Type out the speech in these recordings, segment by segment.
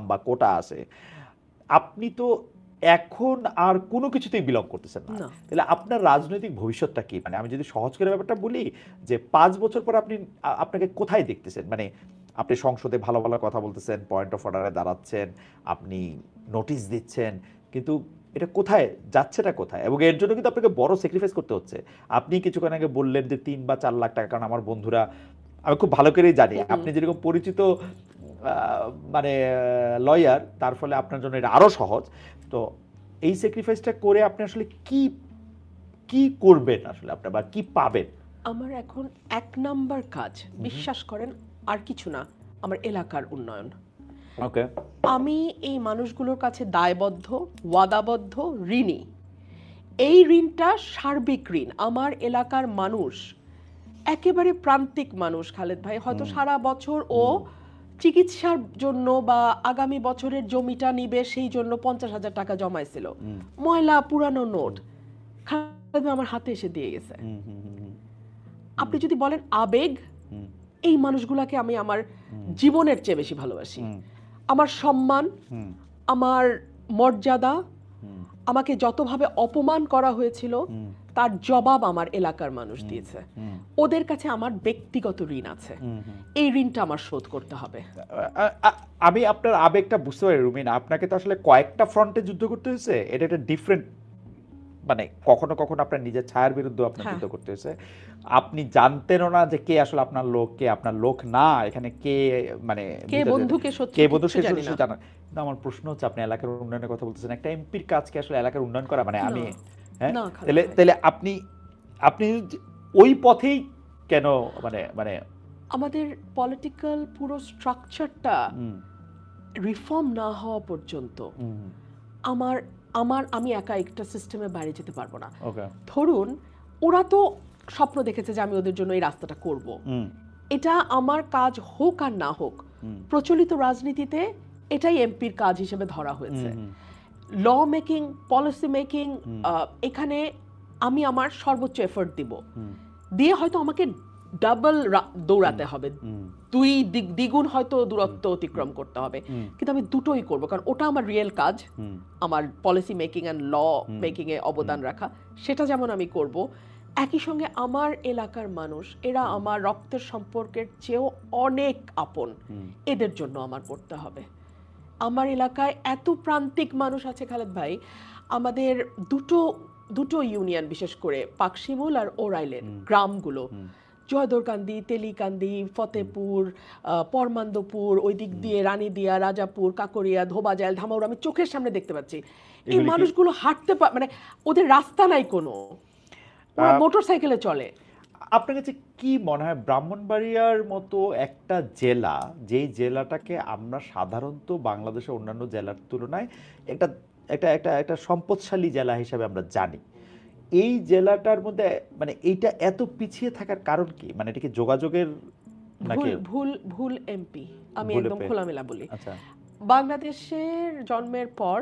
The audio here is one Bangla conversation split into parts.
বা কোটা আছে, আপনি তো এখন আর কোনো কিছুতেই বিলং করতেছেন না। না। তাহলে আপনার রাজনৈতিক ভবিষ্যৎটা কি? মানে আমি যদি সহজ করে ব্যাপারটা বলি যে ৫ বছর পর আপনি আপনাকে কোথায় দেখতেছেন? মানে আপনি সংসদে ভালো, ভালো কথা বলতেছেন, পয়েন্ট অফ অর্ডারে দাঁড়াচ্ছেন, আপনি নোটিশ দিচ্ছেন। কিন্তু এটা কোথায় যাচ্ছেটা কোথায়? এবং এর জন্য কিন্তু আপনাকে বড় স্যাক্রিফাইস করতে হচ্ছে। আপনি কিছুক্ষণ আগে বললেন যে ৩ বা ৪ লাখ টাকা, কারণ আমার বন্ধুরা, আমি খুব ভালো করেই জানি হুম। আপনি যেরকম পরিচিত মানে লয়ার, তার ফলে আপনার জন্য এটা আরো সহজ। তো এই স্যাক্রিফাইসটা করে আপনি আসলে কি কি করবেন আসলে আপনার, বা কি পাবেন? আমার এখন ১ নাম্বার কাজ, বিশ্বাস করেন, আর কিছু না, আমার এলাকার উন্নয়ন। ওকে। আমি এই মানুষগুলোর কাছে দায়বদ্ধ, ওয়াদাবদ্ধ, ঋণী। এই ঋণটা সার্বিক ঋণ। আমার এলাকার মানুষ একেবারে প্রান্তিক মানুষ খালেদ ভাই, হয়তো সারা বছর ও চিকিৎসার জন্য বা আগামী বছরের জমিটা নিবে সেই জন্য ৫০,০০০ টাকা জমাইছিল, ময়লা পুরানো নোট খালেদ ভাই আমার হাতে এসে দিয়ে গেছে। আপনি যদি বলেন আবেগ, এই মানুষগুলাকে আমি আমার জীবনের চেয়ে বেশি ভালোবাসি। আমার সম্মান, আমার মর্যাদা, আমাকে যতভাবে অপমান করা হয়েছিল তার জবাব আমার এলাকার মানুষ দিয়েছে। ওদের কাছে আমার ব্যক্তিগত ঋণ আছে, এই ঋণটা আমার শোধ করতে হবে। আমি আপনার আবেগটা বুঝতে পারি রুমিনা। আপনাকে তো আসলে কয়েকটা ফ্রন্টে যুদ্ধ করতে হয়েছে। এটা একটা ডিফারেন্ট, মানে কখনো কখনো আপনার নিজের ছায়ার বিরুদ্ধে আপনার হ্যাঁ। যুদ্ধ করতে হয়েছে। আপনি জানতেনও না যে কে আসলে আপনার লোক, কে আপনার লোক না, এখানে কে, মানে কে ভিতরে বন্ধু কে শত্রু কে বন্ধু কিচ্ছু সে জানি না। জানা। কিন্তু আমার প্রশ্ন হচ্ছে, আপনি এলাকার উন্নয়নের কথা বলতেছেন, একটা এমপির কাজ কি আসলে এলাকার উন্নয়ন করা? মানে না, আমি, হ্যাঁ, না খালেদ তাহলে ভাই। তাহলে আপনি আপনি ওই পথেই কেন, মানে মানে আমাদের পলিটিক্যাল পুরো স্ট্রাকচারটা রিফর্ম না হওয়া পর্যন্ত আমার আমার আমি একা একটা সিস্টেমে বাইরে যেতে পারবো না। ওকে। ধরুন, ওরা তো স্বপ্ন দেখেছে যে আমি ওদের জন্য এই রাস্তাটা করব। এটা আমার কাজ হোক আর না হোক, প্রচলিত রাজনীতিতে এটাই এমপির কাজ হিসেবে ধরা হয়েছে। ল মেকিং, পলিসি মেকিং, এখানে আমি আমার সর্বোচ্চ এফোর্ট দিব, দিয়ে হয়তো আমাকে ডাবল দৌড়াতে হবে, দ্বিগুণ হয়তো দূরত্ব অতিক্রম করতে হবে, কিন্তু আমি দুটোই করব, কারণ ওটা আমার রিয়েল কাজ। আমার policy making and law making এ অবদান রাখা, সেটা যেমন আমি করব, একই সঙ্গে আমার এলাকার মানুষ, এরা আমার রক্তের সম্পর্কের চেয়েও অনেক আপন, এদের জন্য আমার করতে হবে। আমার এলাকায় এত প্রান্তিক মানুষ আছে খালেদ ভাই, আমাদের দুটো দুটো ইউনিয়ন, বিশেষ করে পাকশিমুল আর ওরাইলের গ্রামগুলো, জয়দরকান্দি, তেলিকান্দি, ফতেপুর, পরমান্দপুর, ওই দিক দিয়ে রানীদিয়া, রাজাপুর, কাকরিয়া, ধোবাজাইল, ধামাউর, আমি চোখের সামনে দেখতে পাচ্ছি। এই এগুলি কি মানুষগুলো হাঁটতে মানে ওদের রাস্তা নাই কোনো, ওরা মোটর সাইকেলে চলে। আপনার কাছে কি মনে হয়, ব্রাহ্মণবাড়িয়ার মতো একটা জেলা, যেই জেলাটাকে আমরা সাধারণত বাংলাদেশের অন্যান্য জেলার তুলনায় একটা একটা একটা একটা সম্পদশালী জেলা হিসাবে আমরা জানি, এই জেলাটার মধ্যে মানে এইটা এত পিছিয়ে থাকার কারণ কি? মানে এটা কি যোগাযোগের নাকি ভুল ভুল ভুল এমপি, আমি ভুলে একদম খোলামেলা বলি। আচ্ছা। বাংলাদেশের জন্মের পর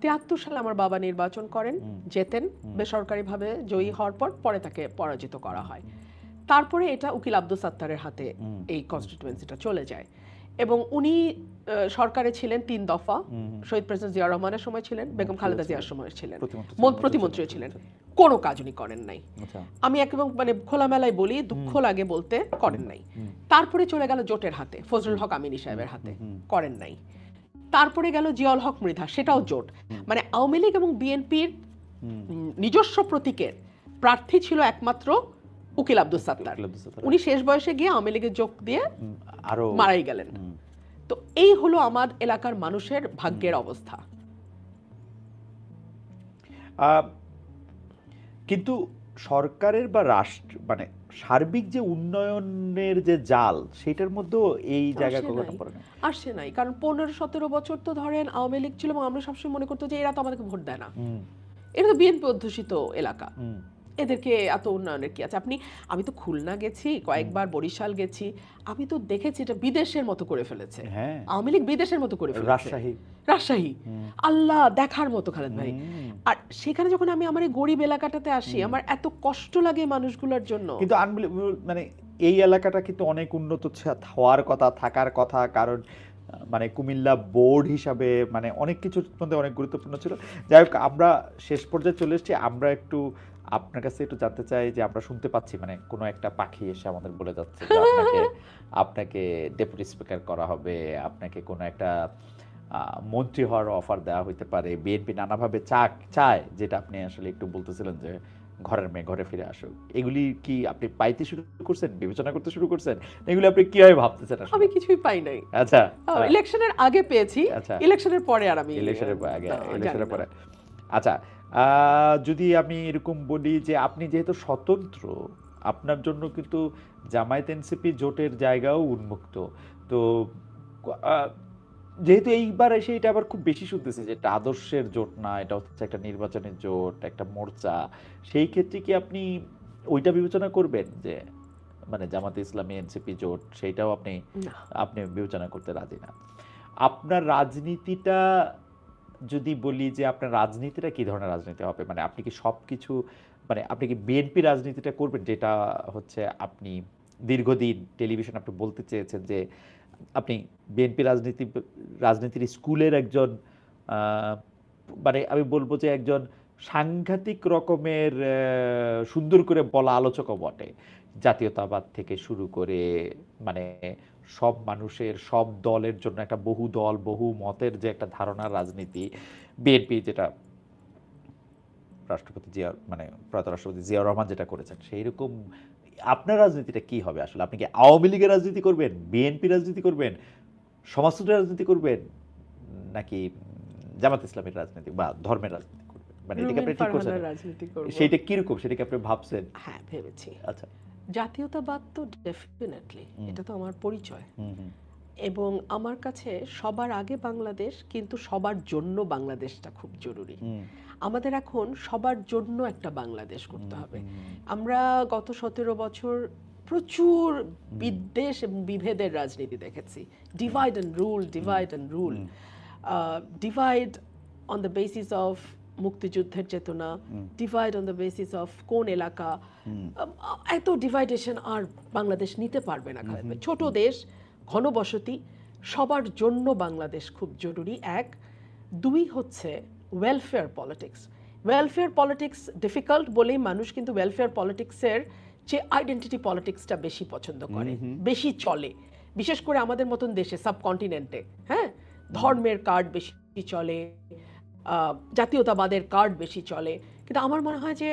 ৭৩ সালে আমার বাবা নির্বাচন করেন, জেতেন বেসরকারিভাবে, জয়ী হওয়ার পর পরে তাকে পরাজিত করা হয়। তারপরে এটা উকিল আব্দুল সাত্তারের হাতে এই কনস্টিটিউয়েন্সিটা চলে যায়, এবং উনি সরকারে ছিলেন ৩ দফা। শহীদ প্রেসিডেন্ট জিয়া রহমানের সময় ছিলেন, বেগম খালেদা জিয়ার সময় ছিলেন, প্রতিমন্ত্রী ছিলেন, কোনো কাজ উনি করেন নাই। আমি একদম মানে খোলামেলায় বলি, দুঃখ লাগে বলতে, করেন নাই। তারপরে চলে গেল জোটের হাতে, ফজলুল হক আমিনী সাহেবের হাতে, করেন নাই। তারপরে গেল জিয়াউল হক মৃধা, সেটাও জোট। মানে আওয়ামী লীগ এবং বিএনপির নিজস্ব প্রতীকের প্রার্থী ছিল একমাত্র উকিল আব্দুল সাত্তার। উনি শেষ বয়সে গিয়ে আওয়ামী লীগে যোগ দিয়ে আরো মারাই গেলেন। তো এই হলো আমার এলাকার মানুষের ভাগ্যের অবস্থা। কিন্তু সরকারের বা রাষ্ট্র, মানে সার্বিক যে উন্নয়নের যে জাল, সেটার মধ্যেও এই জায়গায় কখনো পড়ে না। আসছে নাই, কারণ ১৫-১৭ বছর তো ধরেন আওয়ামী লীগ ছিল, এবং আমরা সবসময় মনে করতো যে এরা তো আমাদেরকে ভোট দেয় না, এটা তো বিএনপি অধ্যুষিত এলাকা, এদেরকে এত উন্নয়নের কি আছে। আমি তো খুলনা গেছি কয়েকবার, বরিশাল গেছি, আমি তো দেখেছি এটা বিদেশের মতো করে ফেলেছে। আওয়ামী লীগ বিদেশের মতো করে ফেলেছে। রাজশাহী আল্লাহ দেখার মতো খালেদ ভাই। আর সেখানে যখন আমি আমার এই গরিব এলাকাটাতে আসি, আমার এত কষ্ট লাগে মানুষগুলোর জন্য। কিন্তু মানে এই এলাকাটা কিন্তু অনেক উন্নত হওয়ার কথা, থাকার কথা, কারণ মানে কুমিল্লা বোর্ড হিসাবে মানে অনেক কিছুর মধ্যে অনেক গুরুত্বপূর্ণ ছিল। যাই হোক, আমরা শেষ পর্যায়ে চলে এসেছি। আমরা একটু আপনার কাছে একটু জানতে চাই যে আমরা শুনতে পাচ্ছি মানে কোনো একটা পাখি এসে আমাদের বলে যাচ্ছে যে আপনাকে আপনাকে ডেপুটি স্পিকার করা হবে, আপনাকে কোনো একটা মন্ত্রী হওয়ার অফার দেওয়া হইতে পারে, বিএনপি নানাভাবে চায়, যেটা আপনি আসলে একটু বলতেছিলেন যে ঘরের মেয়ে ঘরে ফিরে আসুক। এগুলি কি আপনি পাইতে শুরু করছেন, বিবেচনা করতে শুরু করছেন, এগুলি আপনি কিভাবে ভাবতেছেন আসলে? আমি কিছুই পাই নাই। আচ্ছা, ইলেকশনের আগে পেয়েছি, আচ্ছা, ইলেকশনের পরে আর আমি ইলেকশনের আগে, জানি ইলেকশনের না। পরে। আচ্ছা, যদি আমি এরকম বলি যে আপনি যেহেতু স্বতন্ত্র, আপনার জন্য কিন্তু জামায়াত এনসিপি জোটের জায়গাও উন্মুক্ত। তো আহ, যেহেতু এইবার এসে এটা আবার খুব বেশি শুনতেছি যে এটা আদর্শের জোট না, এটা হচ্ছে একটা নির্বাচনের জোট, একটা মোর্চা, সেই ক্ষেত্রে কি আপনি ওইটা বিবেচনা করবেন যে মানে জামাতে ইসলামী এনসিপি জোট, সেইটাও আপনি না। আপনি বিবেচনা করতে রাজি না? আপনার রাজনীতিটা যদি বলি যে আপনার রাজনীতিটা কি ধরনের রাজনীতি হবে, মানে আপনি কি সবকিছু মানে আপনি কি বিএনপি রাজনীতিটা করবেন, যেটা হচ্ছে আপনি দীর্ঘদিন টেলিভিশন আপনি বলতে চেয়েছেন যে আপনি বিএনপি রাজনীতির স্কুলের একজন মানে আমি বলবো যে একজন সাংঘাতিক রকমের সুন্দর করে বলা আলোচকও বটে, জাতীয়তাবাদ থেকে শুরু করে মানে সব মানুষের সব দলের জন্য একটা বহু দল বহু মতের যে একটা ধারণার রাজনীতি বিএনপি, যেটা রাষ্ট্রপতি জিয়া মানে প্রয়াত রাষ্ট্রপতি জিয়াউর রহমান যেটা করেছেন, সেই রকম আপনার রাজনীতিটা কি হবে আসলে? আপনি কি আওয়ামী লীগের রাজনীতি করবেন, বিএনপি রাজনীতি করবেন, সমাজতন্ত্রের রাজনীতি করবেন, নাকি জামাত ইসলামের রাজনীতি বা ধর্মের রাজনীতি করবেন? মানে এটাকে রুমিন আপনি ঠিক করছেন, ফারহানার রাজনীতি করব। সেইটা কিরকম, সেটা কি আপনি ভাবছেন? হ্যাঁ, ভেবেছি। আচ্ছা, জাতীয়তাবাদ তো ডেফিনেটলি, এটা তো আমার পরিচয়। হুম হুম এবং আমার কাছে সবার আগে বাংলাদেশ, কিন্তু সবার জন্য বাংলাদেশটা খুব জরুরি। হুম আমাদের এখন সবার জন্য একটা বাংলাদেশ করতে হবে। হুম আমরা গত 17 বছর প্রচুর বিদ্বেষ এবং বিভেদের রাজনীতি দেখেছি। Divide and rule, divide and rule, divide on the basis of মুক্তিযুদ্ধের চেতনা, divide on the basis of কোন এলাকা। এত ডিভাইডেশন আর বাংলাদেশ নিতে পারবে না। ছোট দেশ, ঘনবসতি, সবার জন্য বাংলাদেশ খুব জরুরি। এক, দুই হচ্ছে welfare politics. Welfare politics difficult বলেই মানুষ কিন্তু ওয়েলফেয়ার পলিটিক্সের যে আইডেন্টিটি পলিটিক্সটা বেশি পছন্দ করে, বেশি চলে, বিশেষ করে আমাদের মতন দেশে, সাবকন্টিনেন্টে। হ্যাঁ, ধর্মের কার্ড বেশি চলে, জাতীয়তাবাদের কার্ড বেশি চলে। কিন্তু আমার মনে হয় যে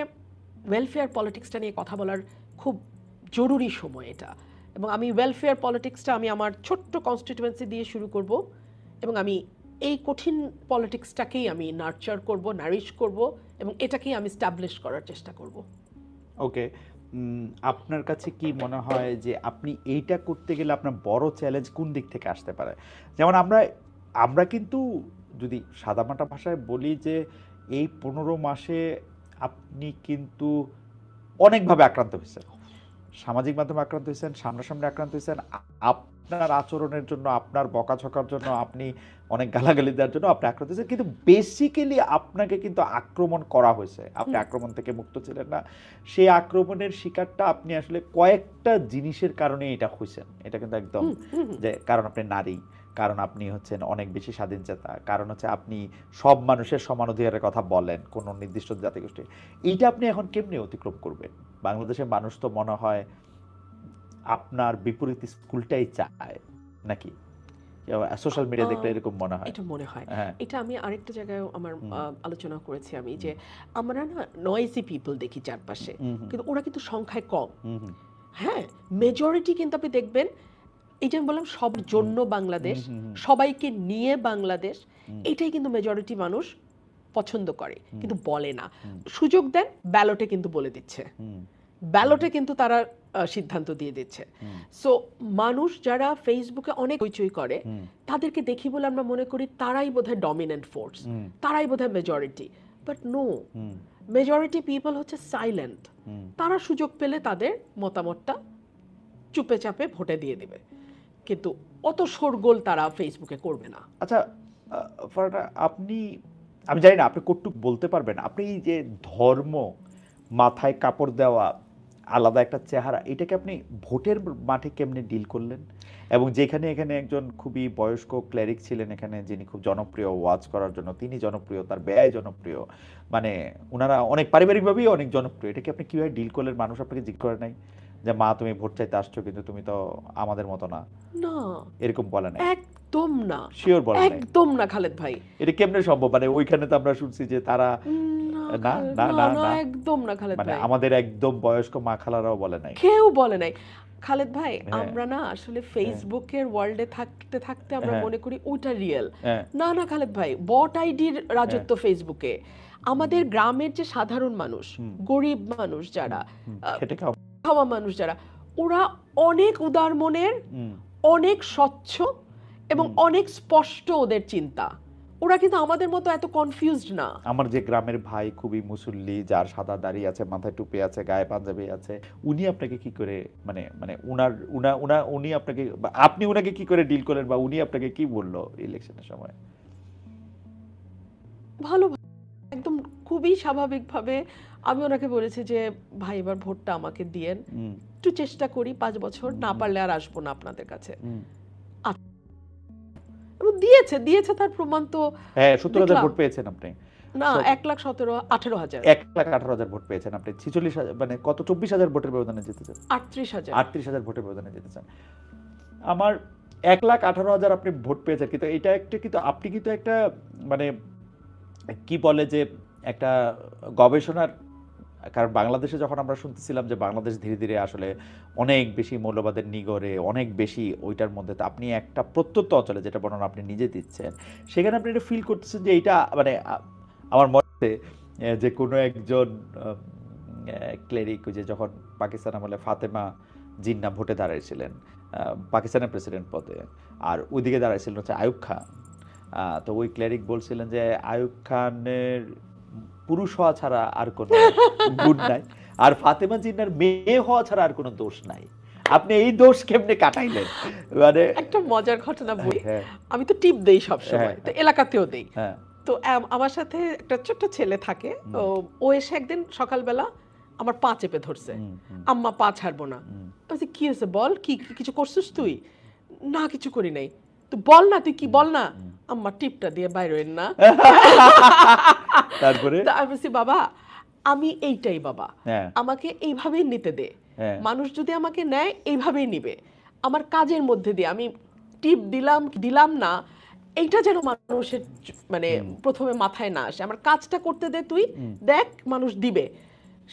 ওয়েলফেয়ার পলিটিক্সটা নিয়ে কথা বলার খুব জরুরি সময় এটা। এবং আমি ওয়েলফেয়ার পলিটিক্সটা আমি আমার ছোট্ট কনস্টিটিউয়েন্সি দিয়ে শুরু করব, এবং আমি এই কঠিন পলিটিক্সটাকেই আমি নার্চার করব, নারিশ করব, এবং এটাকেই আমি স্টাবলিশ করার চেষ্টা করব। ওকে, আপনার কাছে কি মনে হয় যে আপনি এইটা করতে গেলে আপনার বড় চ্যালেঞ্জ কোন দিক থেকে আসতে পারে? যেমন আমরা কিন্তু যদি সাদামাটা ভাষায় বলি যে এই 15 মাসে আপনি কিন্তু অনেকভাবে আক্রান্ত হয়েছেন, সামাজিক মাধ্যমে আক্রান্ত হয়েছেন, সামনাসামনি আক্রান্ত হয়েছেন, আপনার আচরণের জন্য, আপনার বকাঝকার জন্য, আপনি অনেক গালাগালি দেওয়ার জন্য আপনি আক্রান্ত হয়েছেন, কিন্তু বেসিক্যালি আপনাকে কিন্তু আক্রমণ করা হয়েছে, আপনি আক্রমণ থেকে মুক্ত ছিলেন না। সেই আক্রমণের শিকারটা আপনি আসলে কয়েকটা জিনিসের কারণে এটা হয়েছেন, এটা কিন্তু একদম যে কারণ আপনি নারী, কারণ আপনি হচ্ছেন অনেক বেশি স্বাধীনচেতা, কারণ হচ্ছে আপনি সব মানুষের সমান অধিকারের কথা বলেন কোনো নির্দিষ্ট জাতিগোষ্ঠী। এইটা আপনি এখন কেমনে অতিক্রম করবেন? বাংলাদেশের মানুষ তো মনে হয় আপনার বিপরীত স্কুলটাই চায়, নাকি সোশ্যাল মিডিয়া দেখলে এরকম মনে হয়? এটা মনে হয়। হ্যাঁ, এটা আমি আরেকটা জায়গায় আমার আলোচনা করেছি আমি, যে আমরা না নয়েজি পিপল দেখি চারপাশে, কিন্তু ওরা কিন্তু সংখ্যায় কম। হ্যাঁ, মেজরিটি কিন্তু আপনি দেখবেন, এই যে আমি বললাম সবার জন্য বাংলাদেশ, সবাইকে নিয়ে বাংলাদেশ, এটাই কিন্তু মেজরিটি মানুষ পছন্দ করে, কিন্তু বলে না। সুযোগ দেন, ব্যালটে কিন্তু বলে দিচ্ছে, ব্যালটে কিন্তু তারা সিদ্ধান্ত দিয়ে দিচ্ছে। সো মানুষ যারা ফেসবুকে অনেক হইচই করে, তাদেরকে দেখি বলে আমরা মনে করি তারাই বোধহয় ডমিনেন্ট ফোর্স, তারাই বোধহয় majority. But no, majority people হচ্ছে সাইলেন্ট। তারা সুযোগ পেলে তাদের মতামতটা চুপে চাপে ভোটে দিয়ে দিবে, কিন্তু অত শোরগোল তারা ফেসবুকে করবে না। আচ্ছা, ফারহানা, আমি জানি না আপনি কতটুকু বলতে পারবেন, আপনি এই যে ধর্ম, মাথায় কাপড় দেওয়া, আলাদা একটা চেহারা, এটাকে আপনি ভোটের মাঠে কেমনে ডিল করলেন? এবং যেখানে এখানে একজন খুবই বয়স্ক ক্লেরিক ছিলেন এখানে, যিনি খুব জনপ্রিয় ওয়াজ করার জন্য, তিনি জনপ্রিয়, তার ব্যয় জনপ্রিয়, মানে ওনারা অনেক পারিবারিকভাবেই অনেক জনপ্রিয়, এটাকে আপনি কিভাবে ডিল করলেন? মানুষ আপনাকে জিজ্ঞেস করে নাই যে মা তুমি ভোট চাইতে আসছো কিন্তু তুমি তো আমাদের মতো না, না, এরকম বলে নাই? একদম না, শিওর বলে নাই? একদম না খালেদ ভাই। এটা কেমনে সম্ভব? মানে ওইখানে তো আমরা শুনছি যে তারা না না খালেদ, না না না না না, একদম না খালেদ মানে ভাই, আমাদের একদম বয়স্ক মা খালারাও বলে নাই? কেউ বলে নাই। খালেদ ভাই, হ্যাঁ। আমরা না আসলে ফেসবুকের ওয়ার্ল্ডে থাকতে থাকতে আমরা হ্যাঁ। মনে করি ওটা রিয়েল। হ্যাঁ। না না খালেদ ভাই, বট আইডির রাজত্ব ফেসবুকে। আমাদের গ্রামের যে সাধারণ মানুষ, গরিব মানুষ যারা, খেটে খাও খাওয়া মানুষ যারা, ওরা অনেক উদার মনের, অনেক স্বচ্ছ এবং অনেক স্পষ্ট ওদের চিন্তা। ওরা কিন্তু আমাদের মতো এত কনফিউজড না। আমার যে গ্রামের ভাই খুবই মুসল্লি, যার সাদা দাড়ি আছে, মাথায় টুপি আছে, গায়ে পাঞ্জাবি আছে, উনি আপনাকে কি করে মানে মানে উনার উনা উনা উনি আপনাকে বা আপনি উনাকে কি করে ডিল করেন, বা উনি আপনাকে কি বললো ইলেকশনের সময়? ভালো, একদম খুবই স্বাভাবিকভাবে আমি ওনাকে বলেছি যে ভাই এবার ভোটটা আমাকে দিয়েন, একটু চেষ্টা করি 5 বছর, না পারলে আর আসবো না আপনাদের কাছে। এবং দিয়েছে তার প্রমাণ তো। হ্যাঁ, 17,000 ভোট পেয়েছেন আপনি? না, 1,17,18,000 1,18,000 ভোট পেয়েছেন আপনি। 46,000 মানে কত, 24,000 ভোটের ব্যবধানে জিতেছেন? 38,000 38,000 ভোটের ব্যবধানে জিতেছেন। আমার 1,18,000 আপনি ভোট পেয়েছেন, কিন্তু এটা একটা, কিন্তু আপনি কিন্তু একটা মানে কি বলে যে একটা গবেষণার, কারণ বাংলাদেশে যখন আমরা শুনতেছিলাম যে বাংলাদেশ ধীরে ধীরে আসলে অনেক বেশি মৌলবাদের নিগড়ে, অনেক বেশি ওইটার মধ্যে, তো আপনি একটা প্রত্যন্ত অঞ্চলে, যেটা বর্ণনা আপনি নিজে দিচ্ছেন, সেখানে আপনি এটা ফিল করতেছেন যে এইটা মানে আমার মতে যে কোনো একজন ক্লেরিক, যে যখন পাকিস্তান আমলে ফাতেমা জিন্নাহ ভোটে দাঁড়াইছিলেন পাকিস্তানের প্রেসিডেন্ট পদে, আর ওইদিকে দাঁড়াইছিলেন হচ্ছে আইয়ুব খান, তো ওই ক্লেরিক বলছিলেন যে আইয়ুব খানের পুরুষ হওয়া ছাড়া আর কোনো গুণ নাই, আর ফাতেমা জিন্নাহর মেয়ে হওয়া ছাড়া আর কোনো দোষ নাই। আপনি এই দোষ কেমনে কাটাইলেন? মানে একটা মজার ঘটনা বলি। হ্যাঁ। আমি তো টিপ দেই সবসময়, তো এলাকাতেও দেই। হ্যাঁ। তো আমার সাথে একটা ছোট্ট ছেলে থাকে, ও এসে একদিন সকালবেলা আমার পা চেপে ধরছে, আম্মা পা ছাড়বো না। বলছি কি হয়েছে বল, কি কিছু করছিস তুই? না কিছু করি নাই। তো বল না, তুই কি বল না। আম্মা টিপটা দিয়ে বাইরে হইন না। তারপরে আমি বলছি বাবা আমি এইটাই বাবা, হ্যাঁ, আমাকে এইভাবেই নিতে দে, হ্যাঁ, মানুষ যদি আমাকে নেয় এইভাবেই নিবে, আমার কাজের মধ্যে দিয়ে আমি টিপ দিলাম না এইটা যেন মানুষের মানে প্রথমে মাথায় না আসে, আমার কাজটা করতে দে, তুই দেখ মানুষ দিবে।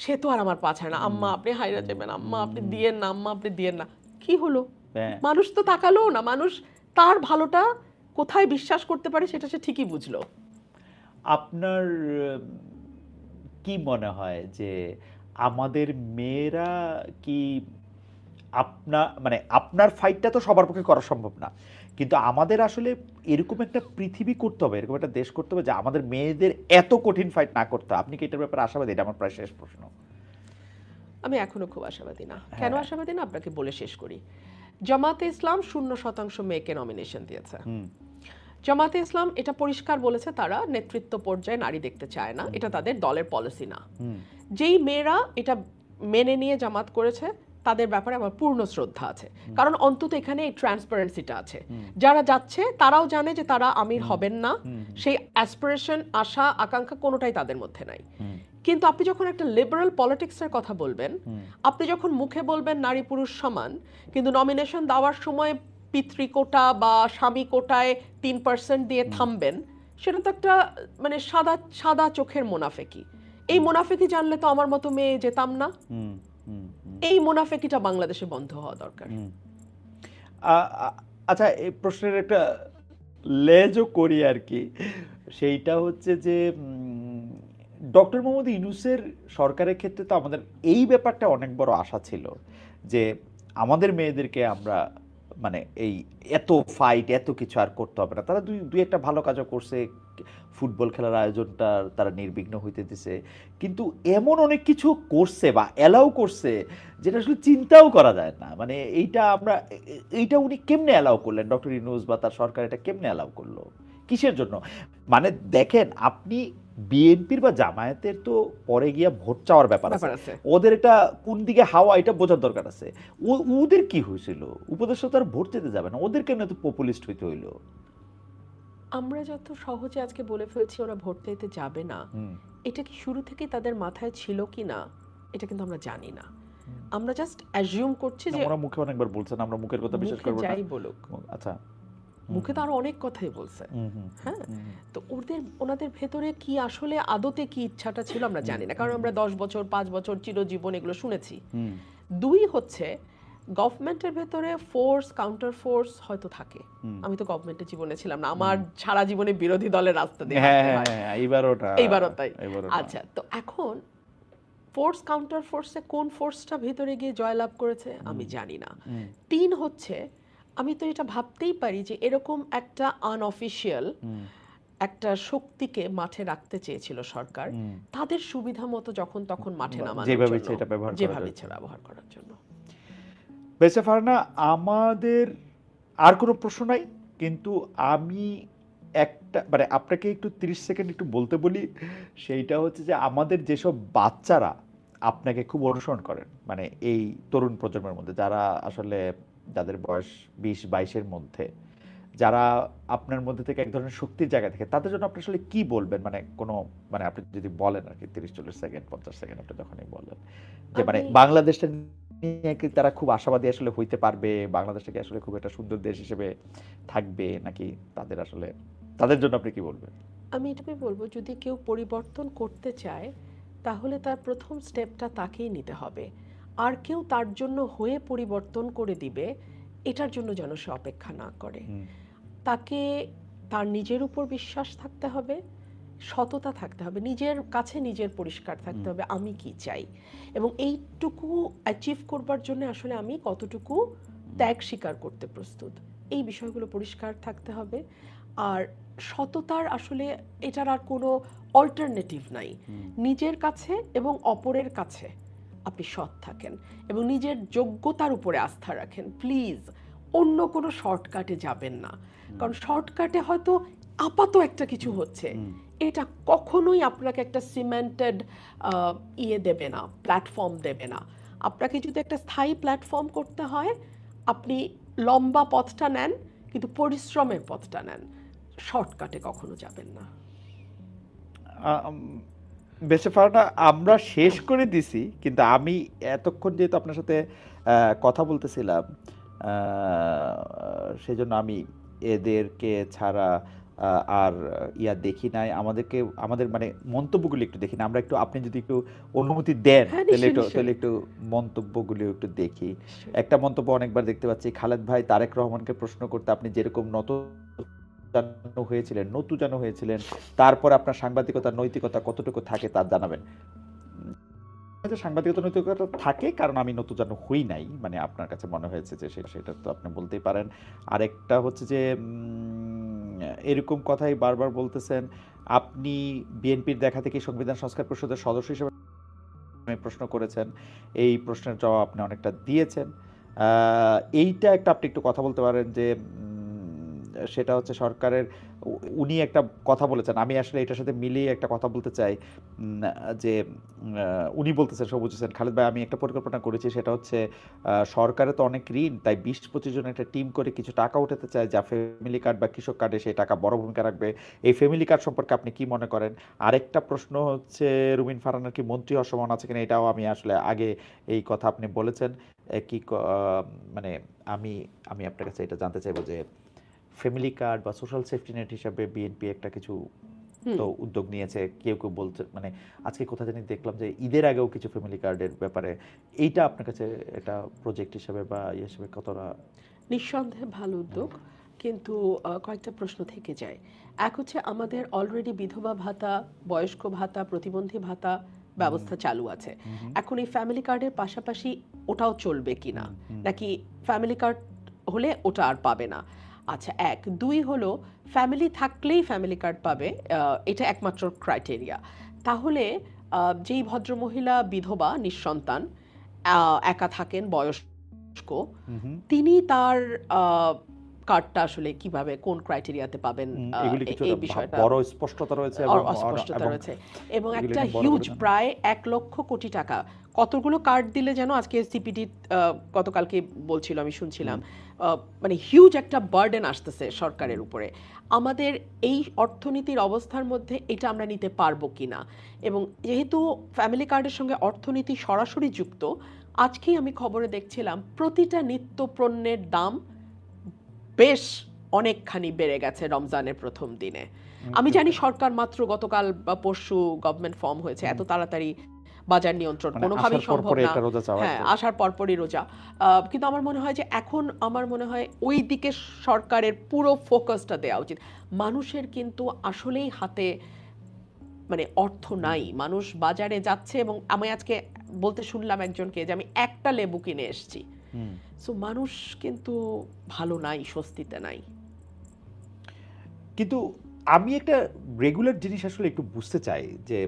সে তো আর আমার পাছায় না, আম্মা আপনি হাইরা যাবেন, আম্মা আপনি দিয়েন না, আম্মা আপনি দিয়েন না। কি হলো, মানুষ তো তাকালো না, মানুষ তার ভালোটা কোথায় বিশ্বাস করতে পারে সেটা সে ঠিকই বুঝলো। আপনার কি মনে হয় যে আমাদের মেয়েরা কি আপনার ফাইটটা তো সবার পক্ষে করা সম্ভব না, কিন্তু আমাদের আসলে এরকম একটা পৃথিবী করতে হবে, এরকম একটা দেশ করতে হবে যে আমাদের মেয়েদের এত কঠিন ফাইট না করতে হবে। আপনি কি এটার ব্যাপারে আশাবাদী? এটা আমার প্রায় শেষ প্রশ্ন। আমি এখনো খুব আশাবাদী না। কেন আশাবাদী না আপনাকে বলে শেষ করি। জামাতে ইসলাম 0% মেয়েকে নমিনেশন দিয়েছে। জামাতে ইসলাম এটা পরিষ্কার বলেছে তারা নেতৃত্ব পর্যায়ে নারী দেখতে চায় না, এটা তাদের দলের পলিসি না। যেই মেয়েরা এটা মেনে নিয়ে জামাত করেছে তাদের ব্যাপারে আমার পূর্ণ শ্রদ্ধা আছে, কারণ অন্তত এখানে এই ট্রান্সপারেন্সিটা আছে। যারা যাচ্ছে তারাও জানে যে তারা আমির হবেন না, সেই অ্যাসপিরেশন, আশা, আকাঙ্ক্ষা কোনোটাই তাদের মধ্যে নাই। কিন্তু আপনি যখন একটা লিবারাল পলিটিক্সের কথা বলবেন, আপনি যখন মুখে বলবেন নারী পুরুষ সমান, কিন্তু নমিনেশন দেওয়ার সময় পিতৃকোটা বা স্বামী কোটায় 3% দিয়ে থামবেন, সেটা তো একটা মানে সাদা চোখের মুনাফেকি। এই মুনাফেকি জানলে তো আমার মতো মেয়ে যেতাম না। এই মুনাফেকিটা বাংলাদেশে বন্ধ হওয়া দরকার। আচ্ছা, এই প্রশ্নের একটা লেজও করি আর কি, সেইটা হচ্ছে যে ডক্টর মোহাম্মদ ইউনূসের সরকারের ক্ষেত্রে তো আমাদের এই ব্যাপারটা অনেক বড় আশা ছিল যে আমাদের মেয়েদেরকে আমরা মানে এই এত ফাইট এত কিছু আর করতে হবে না। তারা দুই একটা ভালো কাজও করছে, ফুটবল খেলার আয়োজনটা তারা নির্বিঘ্ন হইতে দিছে, কিন্তু এমন অনেক কিছু করছে বা অ্যালাউ করছে যেটা আসলে চিন্তাও করা যায় না। মানে এইটা উনি কেমনে অ্যালাউ করলেন, ডক্টর ইউনূস বা তার সরকার এটা কেমনে অ্যালাউ করলো, কিসের জন্য? মানে দেখেন, আপনি বিএনপির বা জামায়াতের তো পরে গিয়া ভোট চাওয়ার ব্যাপার ব্যাপার আছে, আছে। ওদের এটা কোন দিকে হাওয়া এটা বোঝার দরকার আছে। ওদের কি হয়েছিল? উপদেষ্টা তো আর ভোট দিতে যাবে না, ওদের কেন এত পপুলিস্ট হইতে হইলো? আমরা যত সহজে আজকে বলে ফেলছি ওরা ভোট দিতে যাবে না, এটা কি শুরু থেকেই তাদের মাথায় ছিল কি না এটা কিন্তু আমরা জানি না। আমরা জাস্ট অ্যাজিউম করছি যে ওরা মুখে অনেকবার বলছেন, আমরা মুখের কথা বিশ্বাস মুখে করব না। যাই বলুক, আচ্ছা, মুখে তো আরো অনেক কথাই বলছে। হ্যাঁ, তো ওনাদের ভেতরে কি আসলে আদতে কি ইচ্ছাটা ছিল আমরা জানি না, কারণ আমরা 10 বছর 5 বছর চিরজীবন এগুলো শুনেছি। দুই হচ্ছে গভর্নমেন্টের ভেতরে ফোর্স কাউন্টার ফোর্স হয়তো থাকে। আমি তো গভর্নমেন্টের জীবনে ছিলাম না, আমার সারা জীবনে বিরোধী দলের রাস্তা দিয়ে হাঁটতে হয়। এইবারও তাই। আচ্ছা, তো এখন ফোর্স কাউন্টার ফোর্সে কোন ফোর্সটা ভেতরে গিয়ে জয়লাভ করেছে আমি জানি না। 3 হচ্ছে আমি তো এটা ভাবতেই পারি যে এরকম একটা আনঅফিশিয়াল একটা শক্তিকে মাঠে রাখতে চেয়েছিল সরকার, তাদের সুবিধা মতো যখন তখন মাঠে নামানোর জন্য, যেভাবে ইচ্ছে ব্যবহার করার জন্য। বেঁচে ফারনা, আমাদের আর কোনো প্রশ্ন নাই, কিন্তু আমি একটা মানে আপনাকে একটু 30 সেকেন্ড একটু বলতে বলি। সেইটা হচ্ছে যে আমাদের যেসব বাচ্চারা আপনাকে খুব অনুসরণ করেন, মানে এই তরুণ প্রজন্মের মধ্যে যারা আসলে যাদের বয়স 20-22-এর মধ্যে, যারা আপনার মধ্যে থেকে এক ধরনের শক্তির জায়গা থেকে, তাদের জন্য আপনি আসলে কি বলবেন? মানে কোনো মানে আপনি যদি বলেন আর কি 30-40 সেকেন্ড 50 সেকেন্ড আপনি যখনই বলেন যে মানে বাংলাদেশটা নিয়ে কি তারা খুব আশাবাদী আসলে হইতে পারবে, বাংলাদেশটাকে আসলে খুব একটা সুন্দর দেশ হিসেবে থাকবে, নাকি তাদের আসলে তাদের জন্য আপনি কি বলবেন? আমি এটাই বলবো, যদি কেউ পরিবর্তন করতে চায় তাহলে তার প্রথম স্টেপটা তাকেই নিতে হবে। আর কেউ তার জন্য হয়ে পরিবর্তন করে দিবে এটার জন্য যেন সে অপেক্ষা না করে। তাকে তার নিজের উপর বিশ্বাস থাকতে হবে, সততা থাকতে হবে, নিজের কাছে নিজের পরিষ্কার থাকতে হবে আমি কি চাই, এবং এইটুকু অ্যাচিভ করবার জন্য আসলে আমি কতটুকু ত্যাগ স্বীকার করতে প্রস্তুত, এই বিষয়গুলো পরিষ্কার থাকতে হবে। আর সততার আসলে এটার আর কোনো অল্টারনেটিভ নাই। নিজের কাছে এবং অপরের কাছে আপনি সৎ থাকেন এবং নিজের যোগ্যতার উপরে আস্থা রাখেন। প্লিজ অন্য কোনো শর্টকাটে যাবেন না, কারণ শর্টকাটে হয়তো আপাত একটা কিছু হচ্ছে, এটা কখনোই আপনাকে একটা সিমেন্টেড দেবে না, প্ল্যাটফর্ম দেবে না। আপনাকে যদি একটা স্থায়ী প্ল্যাটফর্ম করতে হয় আপনি লম্বা পথটা নেন, কিন্তু পরিশ্রমের পথটা নেন, শর্টকাটে কখনো যাবেন না। বেঁচে ফারনা, আমরা শেষ করে দিছি, কিন্তু আমি এতক্ষণ যেহেতু আপনার সাথে কথা বলতেছিলাম, সেজন্য আমি এদেরকে ছাড়া আর দেখি নাই। আমাদের মানে মন্তব্যগুলি একটু দেখি না আমরা, একটু আপনি যদি একটু অনুমতি দেন তাহলে একটু মন্তব্যগুলি একটু দেখি। একটা মন্তব্য অনেকবার দেখতে পাচ্ছি, খালেদ ভাই তারেক রহমানকে প্রশ্ন করতে আপনি যেরকম নতুজানো হয়েছিলেন, তারপর আপনার সাংবাদিকতার নৈতিকতা কতটুকু থাকে তা জানাবেন। সাংবাদিকতা নৈতিকতা থাকে কারণ আমি নতুজানো হই নাই, মানে আপনার কাছে মনে হয়েছে যে সেটা তো আপনি বলতেই পারেন। আরেকটা হচ্ছে যে এরকম কথাই বারবার বলতেছেন, আপনি বিএনপির দেখা থেকে সংবিধান সংস্কার পরিষদের সদস্য হিসেবে প্রশ্ন করেছেন, এই প্রশ্নের জবাব আপনি অনেকটা দিয়েছেন। এইটা একটা আপনি একটু কথা বলতে পারেন যে সেটা হচ্ছে সরকারের, উনি একটা কথা বলেছেন, আমি আসলে এটার সাথে মিলিয়ে একটা কথা বলতে চাই যে উনি বলতেছেন, সবুজ হোসেন খালেদ ভাই, আমি একটা পরিকল্পনা করেছি, সেটা হচ্ছে সরকারে তো অনেক ঋণ, তাই 20-25 জন একটা টিম করে কিছু টাকা উঠাতে চায়, যা ফ্যামিলি কার্ড বা কৃষক কার্ডে সেই টাকা বড় ভূমিকা রাখবে। এই ফ্যামিলি কার্ড সম্পর্কে আপনি কি মনে করেন? আরেকটা প্রশ্ন হচ্ছে, রুমিন ফারহানার কি মন্ত্রী হওয়ার সম্ভাবনা আছে কিনা, এটাও আমি আসলে আগে এই কথা আপনি বলেছেন কি, মানে আমি আমি আপনার কাছে এটা জানতে চাইবো যে ফ্যামিলি কার্ড বা সোশ্যাল সেফটি নেট হিসাবে বিএনপি একটা কিছু তো উদ্যোগ নিয়েছে, কেউ কেউ বলছে, মানে আজকে কোথায় জানি দেখলাম যে ঈদের আগেও কিছু ফ্যামিলি কার্ডের ব্যাপারে, এইটা আপনার কাছে একটা প্রজেক্ট হিসেবে বা হিসেবে কতটা? নিঃসন্দেহে ভালো উদ্যোগ, কিন্তু কয়েকটা প্রশ্ন থেকে যায়। এক হচ্ছে আমাদের অলরেডি বিধবা ভাতা, বয়স্ক ভাতা, প্রতিবন্ধী ভাতা ব্যবস্থা চালু আছে। এখন এই ফ্যামিলি কার্ডের পাশাপাশি ওটাও চলবে কিনা, নাকি ফ্যামিলি কার্ড হলে ওটা আর পাবে না? আচ্ছা, 1 2 হলো ফ্যামিলি থাকলেই ফ্যামিলি কার্ড পাবে, এটা একমাত্র ক্রাইটেরিয়া। তাহলে যেই ভদ্রমহিলা বিধবা নিঃসন্তান একা থাকেন, বয়স্ক, তিনি তার কার্ডটা আসলে কিভাবে কোন ক্রাইটেরিয়াতে পাবেন এগুলি কিছুটা এই বিষয়টা বড় স্পষ্টতা রয়েছে এবং অস্পষ্টতা রয়েছে এবং এগুলি একটা নিয়ে বড় হিউজ করে না। প্রায় 1 লক্ষ কোটি টাকা কতগুলো কার্ড দিলে যেন আজকে সিপিডি গতকালকে বলছিল আমি শুনছিলাম মানে হিউজ একটা বার্ডেন আসতেছে সরকারের উপরে আমাদের এই অর্থনীতির অবস্থার মধ্যে এটা আমরা নিতে পারবো কিনা এবং যেহেতু ফ্যামিলি কার্ডের সঙ্গে অর্থনীতি সরাসরি যুক্ত আজকেই আমি খবরে দেখছিলাম প্রতিটা নিত্য পণ্যের দাম বেশ অনেকখানি বেড়ে গেছে রমজানের প্রথম দিনে আমি জানি সরকার মাত্র গতকাল বা পরশু গভর্নমেন্ট ফর্ম হয়েছে এত তাড়াতাড়ি বাজার নিয়ন্ত্রণ মানে কোনোভাবেই আসার সম্ভব পরপরই না একটা রোজা চাওয়া হ্যাঁ একদম। আসার পরপরই রোজা কিন্তু আমার মনে হয় যে এখন আমার মনে হয় ওই দিকে সরকারের পুরো ফোকাসটা দেওয়া উচিত মানুষের কিন্তু আসলেই হাতে মানে অর্থ নাই মানুষ বাজারে যাচ্ছে এবং আমি আজকে বলতে শুনলাম একজনকে যে আমি একটা লেবু কিনে এসেছি সো মানুষ কিন্তু ভালো নাই স্বস্তিতে নাই কিন্তু আমি একটা রেগুলার জিনিস আসলে একটু বুঝতে চাই যে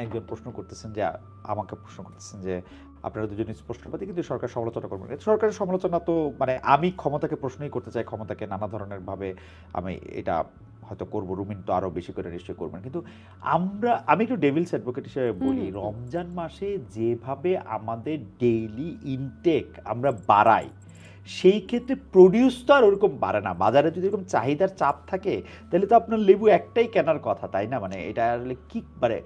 একজন প্রশ্ন করতেছেন যে আমাকে প্রশ্ন করতেছেন যে আপনারা দুজন স্পষ্টবাদী কিন্তু সরকার সমালোচনা করবেন না। সরকারের সমালোচনা তো মানে আমি ক্ষমতাকে প্রশ্নই করতে চাই ক্ষমতাকে নানা ধরনের ভাবে আমি এটা হয়তো করবো রুমিন তো আরো বেশি করে নিশ্চয়ই করবেন কিন্তু আমি একটু ডেভিলস অ্যাডভোকেট হিসেবে বলি রমজান মাসে যেভাবে আমাদের ডেইলি ইনটেক আমরা বাড়াই সেই ক্ষেত্রে প্রডিউস তো আর ওরকম বাড়ে না বাজারে যদি এরকম চাহিদার চাপ থাকে তাহলে তো আপনার লেবু একটাই কেনার কথা তাই না মানে এটা আসলে কি মানে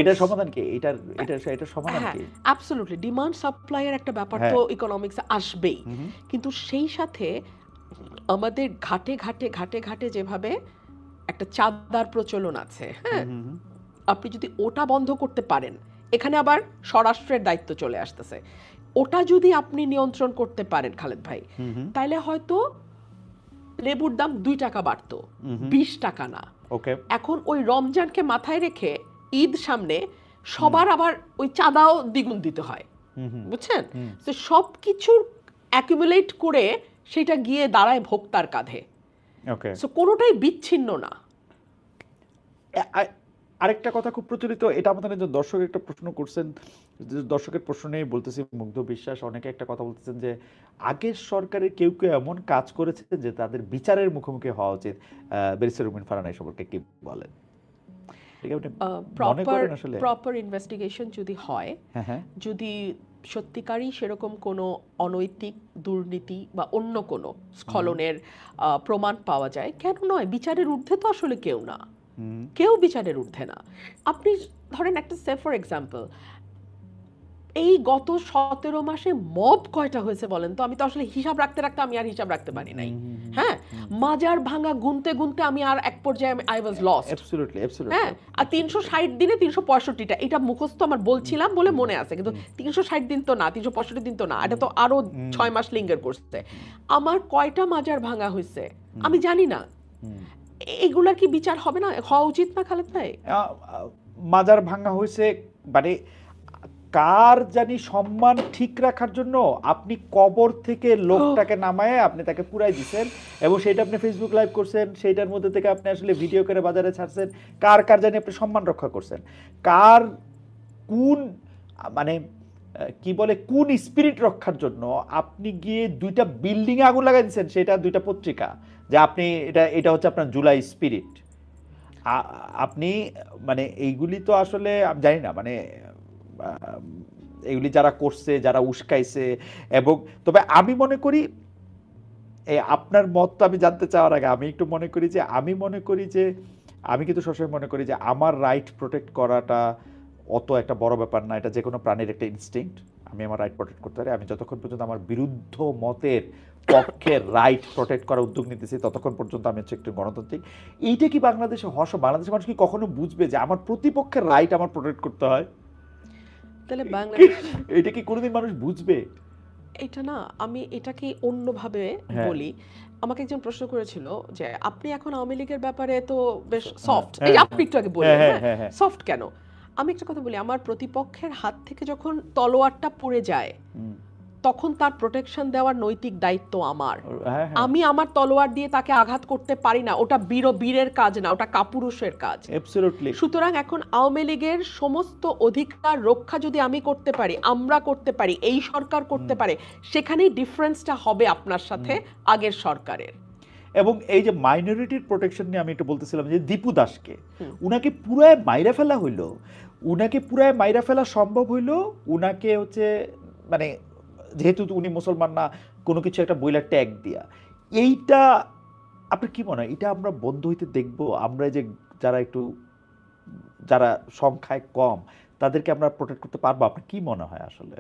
এটার সমাধান কি এটার সমাধান হ্যাঁ কি অ্যাবসলিউটলি ডিমান্ড সাপ্লাইয়ের একটা ব্যাপার তো ইকোনমিক্সে আসবেই কিন্তু সেই সাথে আমাদের ঘাটে ঘাটে ঘাটে ঘাটে যেভাবে একটা চাঁদার প্রচলন আছে হ্যাঁ আপনি যদি ওটা বন্ধ করতে পারেন এখানে আবার স্বরাষ্ট্রের দায়িত্ব চলে আসতেছে ওটা যদি আপনি নিয়ন্ত্রণ করতে পারেন খালেদ ভাই তাহলে হয়তো লেবুর দাম 2 টাকা বাড়তো 20 টাকা না ওকে এখন ওই রমজানকে মাথায় রেখে ঈদ সামনে সবার আবার ওই চাঁদাও দ্বিগুণ দিতে হয় বুঝছেন তো সব কিছুর অ্যাকুমুলেট করে সেটা গিয়ে দাঁড়ায় ভোক্তার কাঁধে ওকে সো কোনোটাই বিচ্ছিন্ন না আরেকটা কথা খুব প্রচলিত এটা আমাদের একজন দর্শক একটা প্রশ্ন করছেন দর্শকের প্রশ্ন নিয়ে বলতেছি মুগ্ধ বিশ্বাস অনেকে একটা কথা বলতেছেন যে আগের সরকারের কেউ কেউ এমন কাজ করেছে যে তাদের বিচারের মুখোমুখি হওয়া উচিত ব্যারিস্টার রুমিন ফারহানা এই সম্পর্কে কি বলেন প্রপার ইনভেস্টিগেশন যদি হয় যদি সত্যিকারই সেরকম কোনো অনৈতিক দুর্নীতি বা অন্য কোনো স্খলনের প্রমাণ পাওয়া যায় কেন নয় বিচারের ঊর্ধ্বে তো আসলে কেউ না কেউ বিচারের ঊর্ধ্বে না আপনি ধরেন একটা সে ফর এক্সাম্পল এই গত 17 মাসে মব কয়টা হয়েছে বলেন তো আমি তো আসলে হিসাব রাখতে রাখতে আমি আর হিসাব রাখতে পারি নাই হ্যাঁ মাজার ভাঙা গুনতে গুনতে আমি আর এক পর্যায়ে আই ওয়াজ লস্ট অ্যাবসলিউটলি হ্যাঁ আর 360 দিনে 365টা এটা মুখস্থ আমার বলছিলাম বলে মনে আছে কিন্তু 360 দিন তো না 365 দিন তো না এটা তো আরো 6 মাস লিঙ্গার করছে আমার কয়টা মাজার ভাঙা হয়েছে আমি জানি না এগুলার কি বিচার হবে না হওয়া উচিত না খালেদ ভাই মাজার ভাঙা হয়েছে মানে কার জানি সম্মান ঠিক রাখার জন্য আপনি কবর থেকে লোকটাকে নামায়ে আপনি তাকে পুরাই দিচ্ছেন এবং সেটা আপনি ফেসবুক লাইভ করছেন সেইটার মধ্যে থেকে আপনি আসলে ভিডিও করে বাজারে ছাড়ছেন কার কার জানি আপনি সম্মান রক্ষা করছেন কার কোন মানে কি বলে কোন স্পিরিট রক্ষার জন্য আপনি গিয়ে 2টা বিল্ডিং এ আগুন লাগাই দিচ্ছেন সেটা 2টা পত্রিকা যে আপনি এটা হচ্ছে আপনার জুলাই স্পিরিট আপনি মানে এইগুলি তো আসলে আমি জানি না মানে এগুলি যারা করছে যারা উস্কাইছে এবং তবে আমি মনে করি আপনার মত আমি জানতে চাওয়ার আগে আমি একটু মনে করি যে আমি কিন্তু সবসময় মনে করি যে আমার রাইট প্রোটেক্ট করাটা অত একটা বড় ব্যাপার না এটা যে কোনো প্রাণীর একটা ইনস্টিংক্ট আমি আমার রাইট প্রোটেক্ট করতে পারি আমি যতক্ষণ পর্যন্ত আমার বিরুদ্ধ মতের পক্ষের রাইট প্রোটেক্ট করার উদ্যোগ নিতেছি ততক্ষণ পর্যন্ত আমি হচ্ছে একটু গণতান্ত্রিক এইটা কি বাংলাদেশে বাংলাদেশের মানুষ কি কখনো বুঝবে যে আমার প্রতিপক্ষের রাইট আমার প্রোটেক্ট করতে হয় তাহলে বাংলাদেশ এটা কি কোনোদিন মানুষ বুঝবে এটা না আমি এটাকে অন্যভাবে বলি আমাকে একজন প্রশ্ন করেছিল যে আপনি এখন আওয়ামী লীগের ব্যাপারে তো বেশ সফট এই আপনি একটু আগে বললেন সফট কেন আমি একটা কথা বলি আমার প্রতিপক্ষের হাত থেকে যখন তলোয়ারটা পড়ে যায় তখন তার প্রোটেকশন দেওয়ার নৈতিক দায়িত্ব আমার আমি আমার তলোয়ার দিয়ে তাকে আঘাত করতে পারি না ওটা বীরের কাজ না ওটা কাপুরুষের কাজ সুতরাং এখন আওয়ামী লীগের সমস্ত অধিকার রক্ষা যদি আমি করতে পারি আমরা করতে পারি এই সরকার করতে পারে সেখানেই ডিফারেন্সটা হবে আপনার সাথে আগের সরকারের এবং এই যে মাইনরিটির প্রোটেকশন নিয়ে আমি একটু বলতেছিলাম যে দীপু দাসকে উনাকে পুরায় মাইরা ফেলা হইলো, উনাকে পুরায় মাইরা ফেলা সম্ভব হইলো উনাকে হচ্ছে মানে যেহেতু উনি মুসলমান না কোনো কিছু একটা বইলা ট্যাগ দিয়া। এইটা আপনার কি মনে হয় এটা আমরা বন্ধ হইতে দেখবো? আমরা যে যারা সংখ্যায় কম তাদেরকে আমরা প্রোটেক্ট করতে পারবো? আপনার কি মনে হয় আসলে?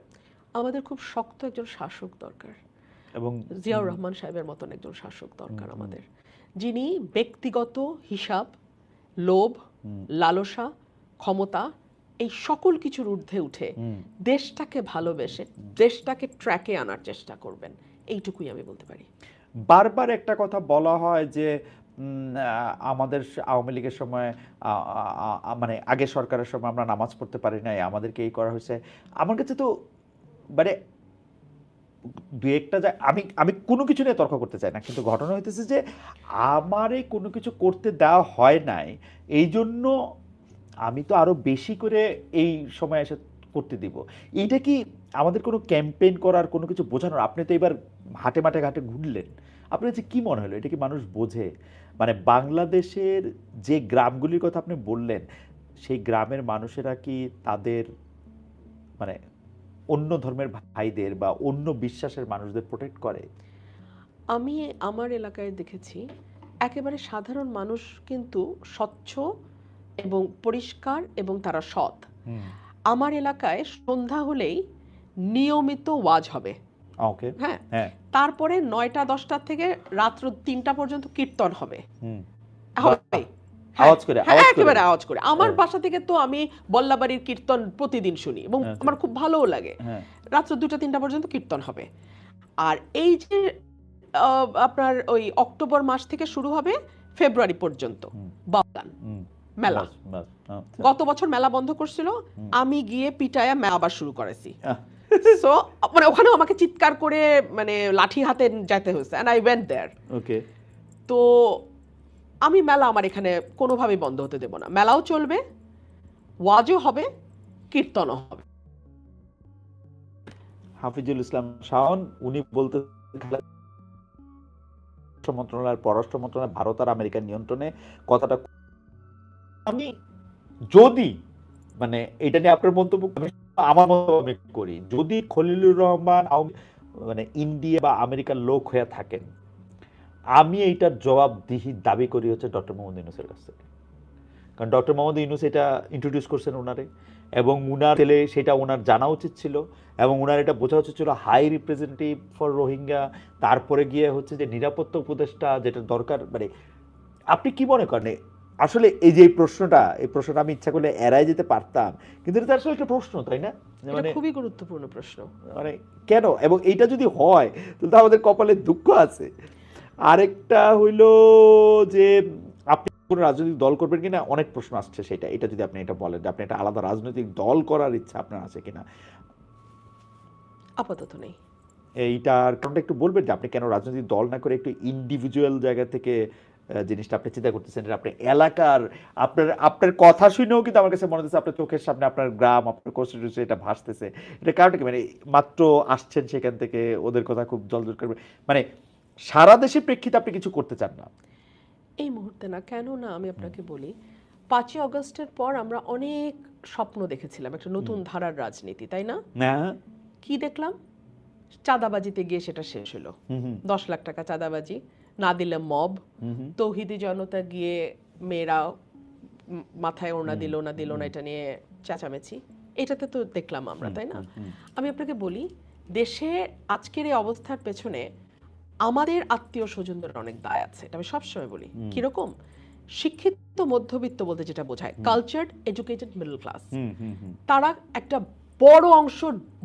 আমাদের খুব শক্ত একজন শাসক দরকার, এবং জিয়াউর রহমান সাহেবের মতন একজন শাসক দরকার আমাদের, যিনি ব্যক্তিগত হিসাব, লোভ, লালসা, ক্ষমতা এই সকল কিছুর ঊর্ধ্বে উঠে দেশটাকে ভালোবেসে দেশটাকে ট্র্যাকে আনার চেষ্টা করবেন, এইটুকুই আমি বলতে পারি। বারবার একটা কথা বলা হয় যে আমাদের আওয়ামী লীগের সময় মানে আগের সরকারের সময় আমরা নামাজ পড়তে পারি নাই, আমাদেরকে এই করা হয়েছে। আমার কাছে তো মানে দু একটা আমি কোনো কিছু নিয়ে তর্ক করতে চাই না, কিন্তু ঘটনা হইতেছে যে আমারে কোনো কিছু করতে দেওয়া হয় নাই, এই জন্য আমি তো আরো বেশি করে এই সময় এসে করতে দিব। এইটা কি আমাদের কোনো ক্যাম্পেইন করার কোনো কিছু বোঝানোর? আপনি তো এবার হাটে মাঠে ঘাটে ঘুরলেন, আপনার কাছে কি মনে হলো এটা কি মানুষ বোঝে? মানে বাংলাদেশের যে গ্রামগুলির কথা আপনি বললেন সেই গ্রামের মানুষেরা কি তাদের মানে অন্য ধর্মের ভাইদের বা অন্য বিশ্বাসের মানুষদের প্রোটেক্ট করে? আমি আমার এলাকায় দেখেছি একেবারে সাধারণ মানুষ কিন্তু স্বচ্ছ এবং পরিষ্কার এবং তারা সৎ। আমার এলাকায় সন্ধ্যা হলেই নিয়মিত ওয়াজ হবে, ওকে, হ্যাঁ, হ্যাঁ, তারপরে 9টা 10টা থেকে রাত্র 3টা পর্যন্ত কীর্তন হবে, হবে আওয়াজ করে, আওয়াজ করে, একেবারে আওয়াজ করে। আমার বাসা থেকে তো আমি বল্লাবাড়ির কীর্তন প্রতিদিন শুনি এবং আমার খুব ভালোও লাগে। রাত্র 2টা 3টা পর্যন্ত কীর্তন হবে। আর এই যে আপনার ওই অক্টোবর মাস থেকে শুরু হবে ফেব্রুয়ারি পর্যন্ত বাউল মেলা। গত বছর মেলা বন্ধ করছিল, আমি গিয়ে পিটায়া মেলা আবার শুরু করেছি। সো মানে ওখানেও আমাকে চিৎকার করে মানে লাঠি হাতে যেতে হয়েছে, এন্ড আই ওয়েন্ট দেয়ার। ওকে, তো আমি মেলা আমার এখানে কোনোভাবেই বন্ধ হতে দেব না। মেলাও চলবে, ওয়াজও হবে, কীর্তনও হবে। হাফিজুল ইসলাম শাওন উনি বলতে মন্ত্রণালয়ের পররাষ্ট্র মন্ত্রণালয় ভারত আর আমেরিকার নিয়ন্ত্রণে কথাটা। আমি যদি মানে এটা নিয়ে আপনার মন্তব্য, আমার মন্তব্য আমি করি, যদি খলিলুর রহমান মানে ইন্ডিয়া বা আমেরিকার লোক হয়ে থাকেন, আমি এইটার জবাবদিহি দাবি করি হচ্ছে ডক্টর মোহাম্মদ ইউনূসের কাছ থেকে। কারণ ডক্টর মোহাম্মদ ইউনূস এটা ইন্ট্রোডিউস করছেন ওনারে, এবং উনার ছেলে সেটা ওনার জানা উচিত ছিল, এবং ওনার এটা বোঝা উচিত ছিল হাই রিপ্রেজেন্টেটিভ ফর রোহিঙ্গা, তারপরে গিয়ে হচ্ছে যে নিরাপত্তা উপদেষ্টা যেটা দরকার। মানে আপনি কি মনে করেন আসলে এই যে এই প্রশ্নটা আমি ইচ্ছা করলে এড়াই যেতে পারতাম, কিন্তু এটা আসলে একটা প্রশ্ন, তাই না? মানে খুবই গুরুত্বপূর্ণ প্রশ্ন। মানে কেন, এবং এইটা যদি হয় তাহলে আমাদের কপালে দুঃখ আছে। আরেকটা হইল যে আপনি কোনো রাজনৈতিক দল করবেন কিনা, অনেক প্রশ্ন আসছে সেটা। এটা যদি আপনি এটা বলেন যে আপনি একটা আলাদা রাজনৈতিক দল করার ইচ্ছা আপনার আছে কিনা? আপাতত নেই। এইটার কারণটা একটু বলবেন যে আপনি কেন রাজনৈতিক দল না করে একটু ইন্ডিভিজুয়াল জায়গা থেকে জিনিসটা আপনি চিন্তা করতেছেন? আপনি এলাকার আপনার কথা শুনেও কিন্তু আমার কাছে মনে হচ্ছে আপনার চোখের সামনে আপনার গ্রাম, আপনার কনস্টিটিউশন এটা ভাসতেছে। এটা কারণটা কি? মানে মাত্র আসছেন সেখান থেকে, ওদের কথা খুব জলজল করবে, মানে সারা দেশের প্রেক্ষিতে আপনি কিছু করতে চান না এই মুহূর্তে? না, কেন না, আমি আপনাকে বলি, 5ই আগস্টের পর আমরা অনেক স্বপ্ন দেখেছিলাম একটা নতুন ধারার রাজনীতি, তাই না? কি দেখলাম? চাঁদাবাজিতে গিয়ে সেটা শেষ হলো। 10 লাখ টাকা চাঁদাবাজি, না দিলে মব, তৌহিদি জনতা গিয়ে মেয়েরা মাথায় ওড়না দিল না এটা নিয়ে চেঁচামেচি, এটাতে তো দেখলাম আমরা, তাই না? আমি আপনাকে বলি, দেশে আজকের এই অবস্থার পেছনে আমাদের আত্মীয় স্বজনদের অনেক দায় আছে, এটা আমি সবসময় বলি। কিরকম? শিক্ষিত মধ্যবিত্ত বলতে যেটা বোঝায় কালচার্ড এডুকেটেড মিডল ক্লাস, তারা একটা বড় অংশ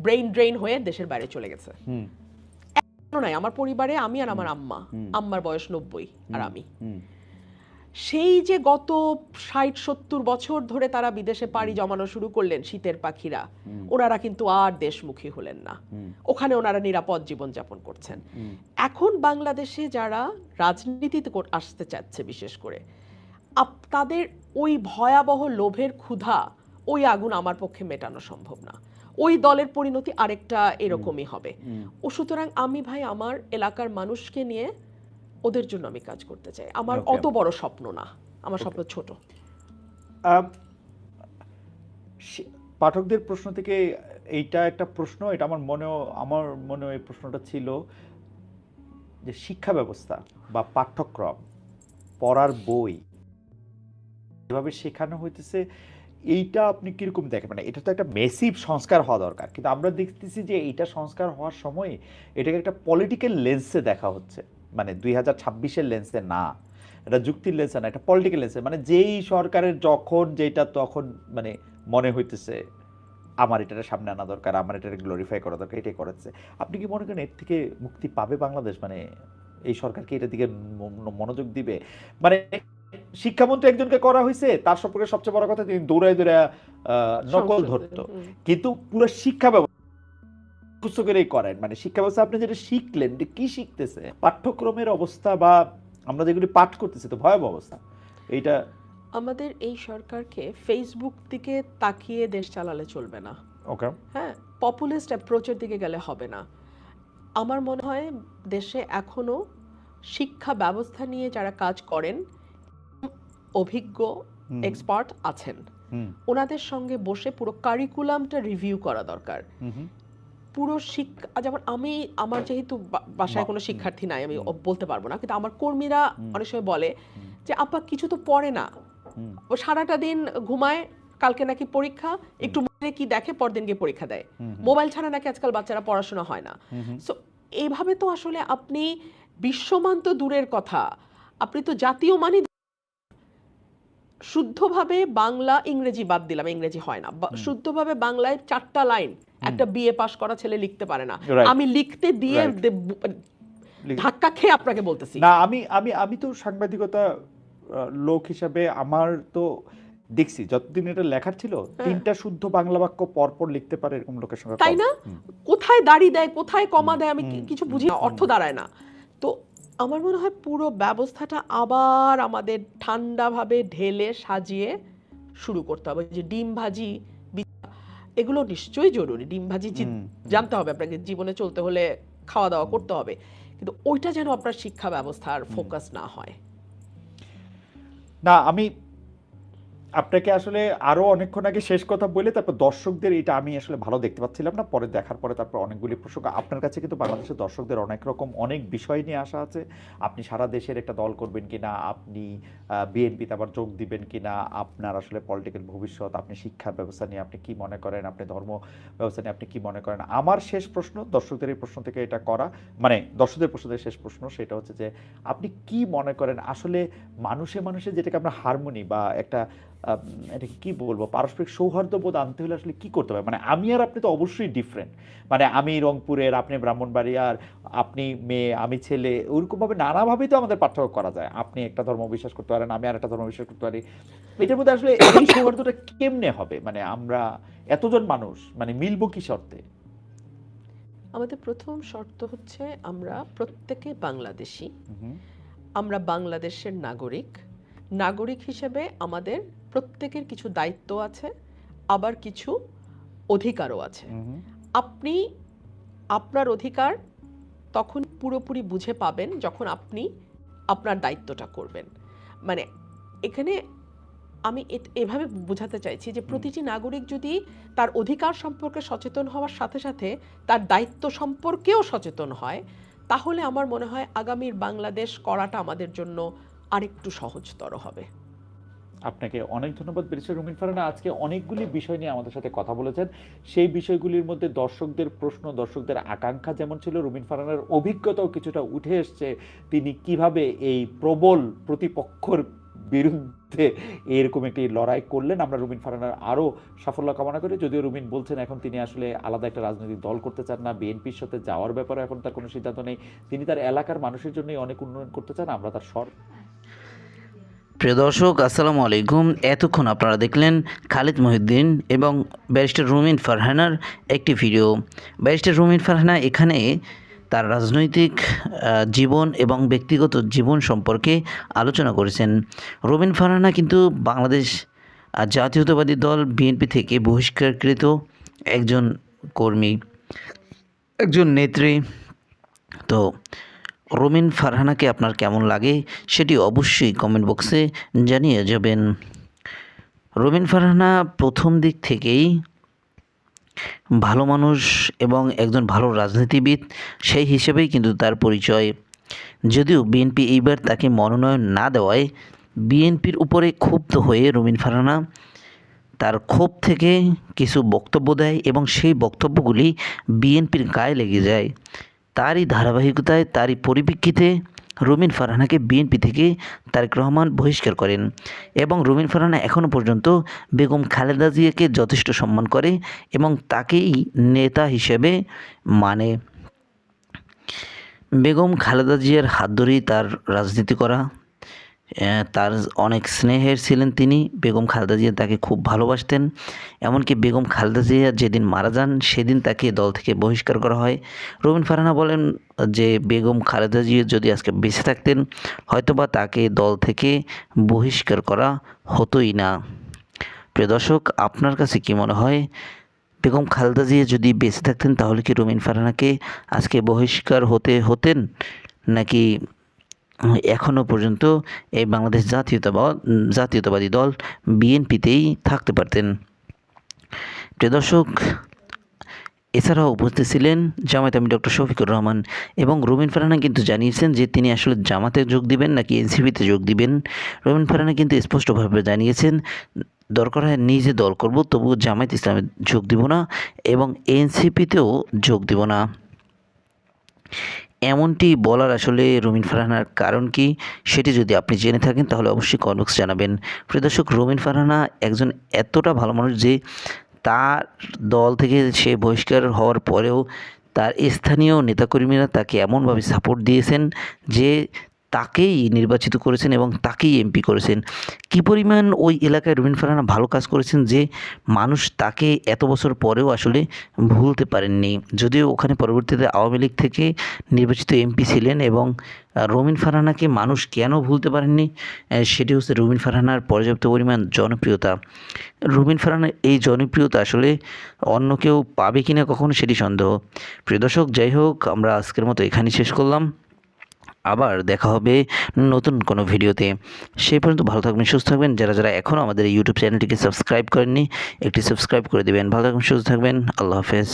ব্রেইন ড্রেইন হয়ে দেশের বাইরে চলে গেছে। নাই আমার পরিবারে আমি আর আমার আম্মার বয়স 90 আর আমি, সেই যে গত 60-70 বছর ধরে তারা বিদেশে পাড়ি জমানো শুরু করলেন শীতের পাখিরা, ওনারা কিন্তু আর দেশমুখী হলেন না, ওখানে ওনারা নিরাপদ জীবনযাপন করছেন। এখন বাংলাদেশে যারা রাজনীতিতে আসতে চাচ্ছে বিশেষ করে, তাদের ওই ভয়াবহ লোভের ক্ষুধা, ওই আগুন আমার পক্ষে মেটানো সম্ভব না। ওই দলের পরিণতি আরেকটা এরকমই হবে। ও সুতরাং আমি ভাই আমার এলাকার মানুষকে নিয়ে ওদের জন্য আমি কাজ করতে চাই। আমার Okay. অত বড় স্বপ্ন না, আমার স্বপ্ন ছোট। আম, পাঠকদের প্রশ্ন থেকে এইটা একটা প্রশ্ন, এটা আমার মনেও এই প্রশ্নটা ছিল যে শিক্ষা ব্যবস্থা বা পাঠ্যক্রম, পড়ার বই যেভাবে শেখানো হইতেছে, এইটা আপনি কিরকম দেখেন? মানে এটা তো একটা মেসিভ সংস্কার হওয়া দরকার, কিন্তু আমরা দেখতেছি যে এইটা সংস্কার হওয়ার সময় এটাকে একটা পলিটিক্যাল লেন্সে দেখা হচ্ছে, মানে 2026-এর লেন্সে না, এটা যুক্তির লেন্সে না, এটা পলিটিক্যাল লেন্সে। মানে যেই সরকারের যখন যেটা তখন মানে মনে হইতেছে আমার এটাকে সামনে আনা দরকার, আমার এটাকে গ্লোরিফাই করা দরকার, এটাই করেছে। আপনি কি মনে করেন এর থেকে মুক্তি পাবে বাংলাদেশ? মানে এই সরকারকে এটার দিকে মনোযোগ দিবে? মানে শিক্ষামন্ত্রী একজনকে করা হয়েছে, তার সম্পর্কে সবচেয়ে বড় কথা তিনি দৌড়ায় দৌড়ায় নকল সংসদে, ধরতো, কিন্তু পুরো শিক্ষা ব্যবস্থা করেই করেন। মানে শিক্ষা ব্যবস্থা আপনি যেটা শিখলেন, এটা কি শিখতেছে? পাঠ্যক্রমের অবস্থা বা আমরা যেগুলি পাঠ করতেছি তো ভয়াবহ অবস্থা। এইটা আমাদের এই সরকারকে ফেসবুক দিকে তাকিয়ে দেশ চালালে চলবে না। ওকে, হ্যাঁ, পপুলিস্ট অ্যাপ্রোচের দিকে গেলে হবে না। আমার মনে হয় দেশে এখনো শিক্ষা ব্যবস্থা নিয়ে যারা কাজ করেন, অভিজ্ঞ এক্সপার্ট আছেন, ওনাদের সঙ্গে বসে পুরো কারিকুলামটা রিভিউ করা দরকার। পুরো শিক্ষা, যেমন আমি, আমার যেহেতু বাসায় কোনো শিক্ষার্থী নাই, আমি বলতে পারবো না, কিন্তু আমার কর্মীরা অনেক সময় বলে যে আপা কিছু তো পড়ে না, ও সারাটা দিন ঘুমায়, কালকে নাকি পরীক্ষা, একটু মোবাইলে কি দেখে, পরদিন গিয়ে পরীক্ষা দেয়, মোবাইল ছাড়া নাকি আজকাল বাচ্চারা পড়াশোনা হয় না। সো এইভাবে তো আসলে আপনি বিশ্বমান তো দূরের কথা, আপনি তো জাতীয় মানই শুদ্ধভাবে বাংলা, ইংরেজি বাদ দিলাম, ইংরেজি হয় না, শুদ্ধভাবে বাংলায় 4টা লাইন একটা বিএ পাস করা ছেলে লিখতে পারে না। আমি লিখতে দিয়ে ধাক্কা খেয়ে আপনাকে বলতেছি না। আমি আমি আমি তো সাংবাদিকতা লোক হিসাবে আমার তো দেখছি, যতদিন এটা লেখার ছিল 3টা শুদ্ধ বাংলা বাক্য পরপর লিখতে পারে এরকম লোকের সঙ্গে, তাই না? কোথায় দাড়ি দেয়, কোথায় কমা দেয়, আমি কিছু বুঝি না, অর্থ দাঁড়ায় না। তো আমার মনে হয় পুরো ব্যবস্থাটা আবার আমাদের ঠান্ডাভাবে ঢেলে সাজিয়ে শুরু করতে হবে। যে ডিম ভাজি, এগুলো নিশ্চয়ই জরুরি, ডিম ভাজি জানতে হবে আপনাকে, জীবনে চলতে হলে খাওয়া দাওয়া করতে হবে, কিন্তু ওইটা যেন আপনার শিক্ষা ব্যবস্থার ফোকাস না হয়। না, আমি আপনাকে আসলে আরো অনেকক্ষণ আগে শেষ কথা বলে তারপর দর্শকদের এটা আমি আসলে ভালো দেখতে পাচ্ছিলাম না, পরে দেখার পরে তারপর অনেকগুলি প্রসঙ্গ আপনার কাছে, কিন্তু বাংলাদেশের দর্শকদের অনেক রকম অনেক বিষয় নিয়ে আসা আছে। আপনি সারা দেশের একটা দল করবেন কিনা, আপনি বিএনপিতে আবার যোগ দিবেন কিনা, আপনার আসলে পলিটিক্যাল ভবিষ্যৎ, আপনি শিক্ষা ব্যবস্থা নিয়ে আপনি কি মনে করেন, আপনি ধর্ম ব্যবস্থা নিয়ে আপনি কি মনে করেন। আমার শেষ প্রশ্ন দর্শকদের এই প্রশ্ন থেকে এটা করা, মানে দর্শকদের প্রশ্ন থেকে শেষ প্রশ্ন, সেটা হচ্ছে যে আপনি কি মনে করেন আসলে মানুষে মানুষে যেটাকে আমরা হারমোনি বা একটা এটাকে কি বলবো, পারস্পরিক সৌহার্দ্যবোধ আনতে হলে আসলে কি করতে হবে? মানে আমি আর আপনি তো অবশ্যই ডিফারেন্ট, মানে আমি রংপুরের, আপনি ব্রাহ্মণবাড়িয়ার, আপনি মেয়ে আমি ছেলে, ওরকমভাবে নানাভাবেই তো আমাদের পার্থক্য করা যায়। আপনি একটা ধর্ম বিশ্বাস করতে পারেন, আমি আর একটা ধর্ম বিশ্বাস করতে পারি। এটার মধ্যে আসলে এই সৌহার্দ্যটা কেমনে হবে? মানে আমরা এতজন মানুষ মানে মিলবো কি শর্তে? আমাদের প্রথম শর্ত হচ্ছে আমরা প্রত্যেকে বাংলাদেশী, আমরা বাংলাদেশের নাগরিক। নাগরিক হিসেবে আমাদের প্রত্যেকের কিছু দায়িত্ব আছে, আবার কিছু অধিকারও আছে। আপনি আপনার অধিকার তখন পুরোপুরি বুঝে পাবেন যখন আপনি আপনার দায়িত্বটা করবেন। মানে এখানে আমি এভাবে বোঝাতে চাইছি যে প্রতিটি নাগরিক যদি তার অধিকার সম্পর্কে সচেতন হওয়ার সাথে সাথে তার দায়িত্ব সম্পর্কেও সচেতন হয়, তাহলে আমার মনে হয় আগামীর বাংলাদেশ করাটা আমাদের জন্য আরেকটু সহজতর হবে। আপনাকে অনেক ধন্যবাদ ব্যারিস্টার রুমিন ফারহানা, আজকে অনেকগুলি বিষয় নিয়ে আমাদের সাথে কথা বলেছেন। সেই বিষয়গুলির মধ্যে দর্শকদের প্রশ্ন, দর্শকদের আকাঙ্ক্ষা যেমন ছিল, রুমিন ফারহানার অভিজ্ঞতাও কিছুটা উঠে এসছে, তিনি কিভাবে এই প্রবল প্রতিপক্ষর বিরুদ্ধে এরকম একটি লড়াই করলেন। আমরা রুমিন ফারহানার আরও সাফল্য কামনা করি। যদিও রুমিন বলছেন এখন তিনি আসলে আলাদা একটা রাজনৈতিক দল করতে চান না, বিএনপির সাথে যাওয়ার ব্যাপারে এখন তার কোনো সিদ্ধান্ত নেই, তিনি তার এলাকার মানুষের জন্যই অনেক উন্নয়ন করতে চান। আমরা তার প্রিয় দর্শক, আসসালামু আলাইকুম। এতক্ষণ আপনারা দেখলেন খালিদ মহিউদ্দিন এবং ব্যারিস্টার রুমিন ফারহানার একটি ভিডিও। ব্যারিস্টার রুমিন ফারহানা এখানে তার রাজনৈতিক জীবন এবং ব্যক্তিগত জীবন সম্পর্কে আলোচনা করেছেন। রুমিন ফারহানা কিন্তু বাংলাদেশ জাতীয়তাবাদী দল বিএনপি থেকে বহিষ্কারকৃত একজন কর্মী, একজন নেত্রী। তো রুমিন ফারহানাকে আপনার কেমন লাগে সেটি অবশ্যই কমেন্ট বক্সে জানিয়ে যাবেন। রুমিন ফারহানা প্রথম দিক থেকেই ভালো মানুষ এবং একজন ভালো রাজনীতিবিদ সেই হিসেবেই কিন্তু তার পরিচয়। যদিও বিএনপি এইবার তাকে মনোনয়ন না দেওয়ায় বিএনপির উপরে ক্ষুব্ধ হয়ে রুমিন ফারহানা তার ক্ষোভ থেকে কিছু বক্তব্য দেয় এবং সেই বক্তব্যগুলি বিএনপির গায়ে লেগে যায়। তারই ধারাবাহিকতায় তারই পরিপ্রেক্ষিতে রুমিন ফারহানাকে বিএনপি থেকে তারেক রহমান বহিষ্কার করেন এবং রুমিন ফারহানা এখনও পর্যন্ত বেগম খালেদা জিয়াকে যথেষ্ট সম্মান করে এবং তাকেই নেতা হিসেবে মানে। বেগম খালেদা জিয়ার হাত ধরেই তার রাজনীতি করা, তার অনেক স্নেহের ছিলেন তিনি। বেগম খালেদা জিয়া তাকে খুব ভালোবাসতেন, এমনকি বেগম খালেদা জিয়া যেদিন মারা যান সেদিন তাকে দল থেকে বহিষ্কার করা হয়। রুমিন ফারহানা বলেন যে বেগম খালেদা জিয়া যদি আজকে বেঁচে থাকতেন হয়তোবা তাকে দল থেকে বহিষ্কার করা হতোই না। প্রিয় দর্শক, আপনার কাছে কি মনে হয়, বেগম খালেদা জিয়া যদি বেঁচে থাকতেন তাহলে কি রুমিন ফারহানাকে আজকে বহিষ্কার হতেন, নাকি এখনও পর্যন্ত এই বাংলাদেশ জাতীয়তাবাদী দল বিএনপিতেই থাকতে পারতেন? প্রিয় দর্শক, এছাড়াও উপস্থিত ছিলেন জামায়াত আমির ডক্টর শফিকুর রহমান এবং রুমিন ফারহানা কিন্তু জানিয়েছেন যে তিনি আসলে জামাতে যোগ দিবেন নাকি এনসিপিতে যোগ দিবেন। রুমিন ফারহানা কিন্তু স্পষ্টভাবে জানিয়েছেন দরকার হয় নিজে দল করব, তবুও জামায়াত ইসলামে যোগ দিব না এবং এনসিপিতেও যোগ দিব না। এমনটি বলার আসলে রুমিন ফারহানার কারণ কি সেটি যদি আপনি জেনে থাকেন তাহলে অবশ্যই কমেন্ট বক্সে জানাবেন। প্রিয় দর্শক, রুমিন ফারহানা একজন এতটা ভালো মানুষ যে তার দল থেকে সে বহিষ্কার হওয়ার পরেও তার স্থানীয় নেতাকর্মীরা তাকে এমনভাবে সাপোর্ট দিয়েছেন যে তাকেই নির্বাচিত করেছেন এবং তাকেই এমপি করেছেন। কী পরিমাণ ওই এলাকায় রুমিন ফারহানা ভালো কাজ করেছেন যে মানুষ তাকে এত বছর পরেও আসলে ভুলতে পারেননি। যদিও ওখানে পরবর্তীতে আওয়ামী লীগ থেকে নির্বাচিত এমপি ছিলেন এবং রুমিন ফারহানাকে মানুষ কেন ভুলতে পারেননি সেটি হচ্ছে রুমিন ফারহানার পর্যাপ্ত পরিমাণ জনপ্রিয়তা। রুমিন ফারহানার এই জনপ্রিয়তা আসলে অন্য কেউ পাবে কিনা কখনো সেটি সন্দেহ। প্রিয় দর্শক, যাই হোক, আমরা আজকের মতো এখানেই শেষ করলাম। আবার দেখা হবে নতুন কোনো ভিডিওতে। সেই পর্যন্ত ভালো থাকবেন, সুস্থ থাকবেন। যারা এখনও আমাদের এই ইউটিউব চ্যানেলটিকে সাবস্ক্রাইব করেননি একটি সাবস্ক্রাইব করে দেবেন। ভালো থাকবেন, সুস্থ থাকবেন। আল্লাহ হাফেজ।